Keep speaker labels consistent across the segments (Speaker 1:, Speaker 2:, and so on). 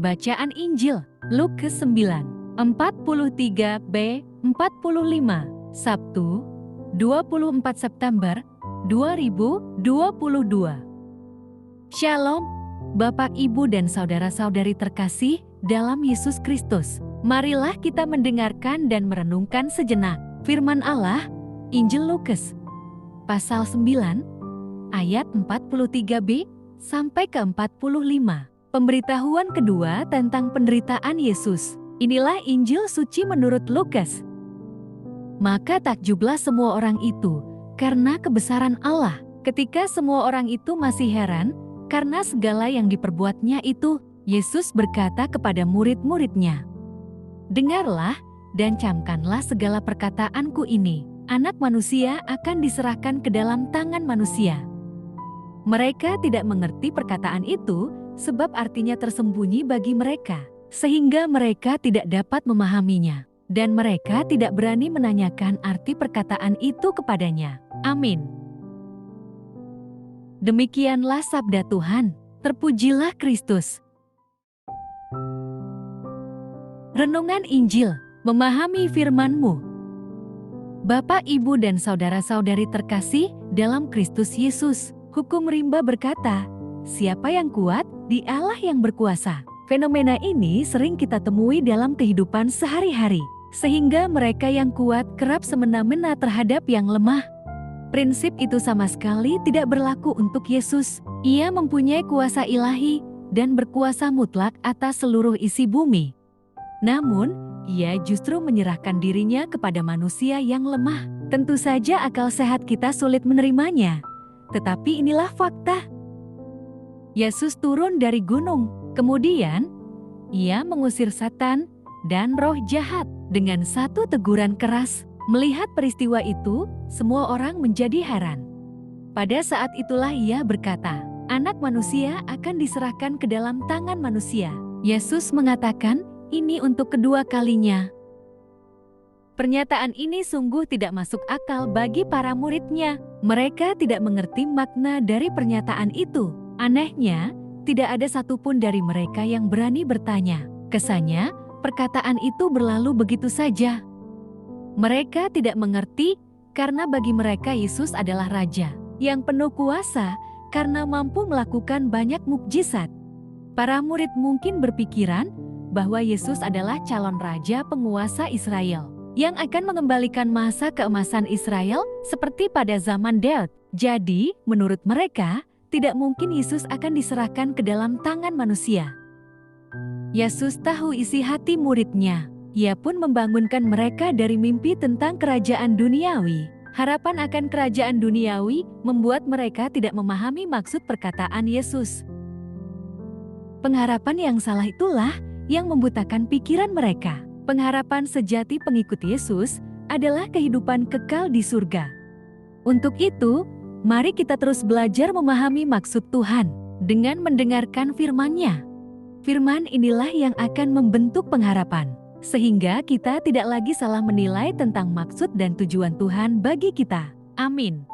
Speaker 1: Bacaan Injil, Lukas 9, 43b, 45, Sabtu, 24 September 2022. Shalom, Bapak, Ibu, dan saudara-saudari terkasih dalam Yesus Kristus. Marilah kita mendengarkan dan merenungkan sejenak firman Allah, Injil Lukas, pasal 9, ayat 43b sampai ke 45. Pemberitahuan kedua tentang penderitaan Yesus. Inilah Injil suci menurut Lukas. Maka takjublah semua orang itu karena kebesaran Allah. Ketika semua orang itu masih heran karena segala yang diperbuatnya itu, Yesus berkata kepada murid-muridnya, "Dengarlah dan camkanlah segala perkataanku ini. Anak manusia akan diserahkan ke dalam tangan manusia." Mereka tidak mengerti perkataan itu, sebab artinya tersembunyi bagi mereka, sehingga mereka tidak dapat memahaminya, dan mereka tidak berani menanyakan arti perkataan itu kepadanya. Amin. Demikianlah sabda Tuhan. Terpujilah Kristus. Renungan Injil, memahami firman-Mu. Bapak, Ibu, dan saudara-saudari terkasih dalam Kristus Yesus, hukum rimba berkata, siapa yang kuat? Di Allah yang berkuasa. Fenomena ini sering kita temui dalam kehidupan sehari-hari, sehingga mereka yang kuat kerap semena-mena terhadap yang lemah. Prinsip itu sama sekali tidak berlaku untuk Yesus. Ia mempunyai kuasa ilahi dan berkuasa mutlak atas seluruh isi bumi. Namun, Ia justru menyerahkan dirinya kepada manusia yang lemah. Tentu saja akal sehat kita sulit menerimanya. Tetapi inilah fakta. Yesus turun dari gunung, kemudian Ia mengusir setan dan roh jahat dengan satu teguran keras. Melihat peristiwa itu, semua orang menjadi heran. Pada saat itulah Ia berkata, "Anak manusia akan diserahkan ke dalam tangan manusia." Yesus mengatakan, ini untuk kedua kalinya. Pernyataan ini sungguh tidak masuk akal bagi para murid-Nya. Mereka tidak mengerti makna dari pernyataan itu. Anehnya, tidak ada satupun dari mereka yang berani bertanya. Kesannya, perkataan itu berlalu begitu saja. Mereka tidak mengerti karena bagi mereka Yesus adalah Raja yang penuh kuasa karena mampu melakukan banyak mukjizat. Para murid mungkin berpikiran bahwa Yesus adalah calon Raja penguasa Israel yang akan mengembalikan masa keemasan Israel seperti pada zaman Daud. Jadi, menurut mereka, tidak mungkin Yesus akan diserahkan ke dalam tangan manusia. Yesus tahu isi hati murid-Nya. Ia pun membangunkan mereka dari mimpi tentang kerajaan duniawi. Harapan akan kerajaan duniawi membuat mereka tidak memahami maksud perkataan Yesus. Pengharapan yang salah itulah yang membutakan pikiran mereka. Pengharapan sejati pengikut Yesus adalah kehidupan kekal di surga. Untuk itu, mari kita terus belajar memahami maksud Tuhan dengan mendengarkan firman-Nya. Firman inilah yang akan membentuk pengharapan, sehingga kita tidak lagi salah menilai tentang maksud dan tujuan Tuhan bagi kita. Amin.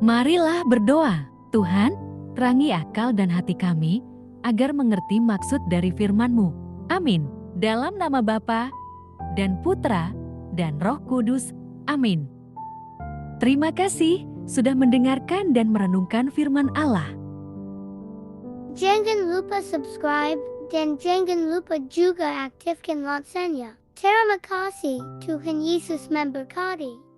Speaker 1: Marilah berdoa. Tuhan, terangi akal dan hati kami, agar mengerti maksud dari firman-Mu. Amin. Dalam nama Bapa dan Putra dan Roh Kudus. Amin. Terima kasih sudah mendengarkan dan merenungkan firman Allah.
Speaker 2: Jangan lupa subscribe dan jangan lupa juga aktifkan loncengnya. Terima kasih, Tuhan Yesus memberkati.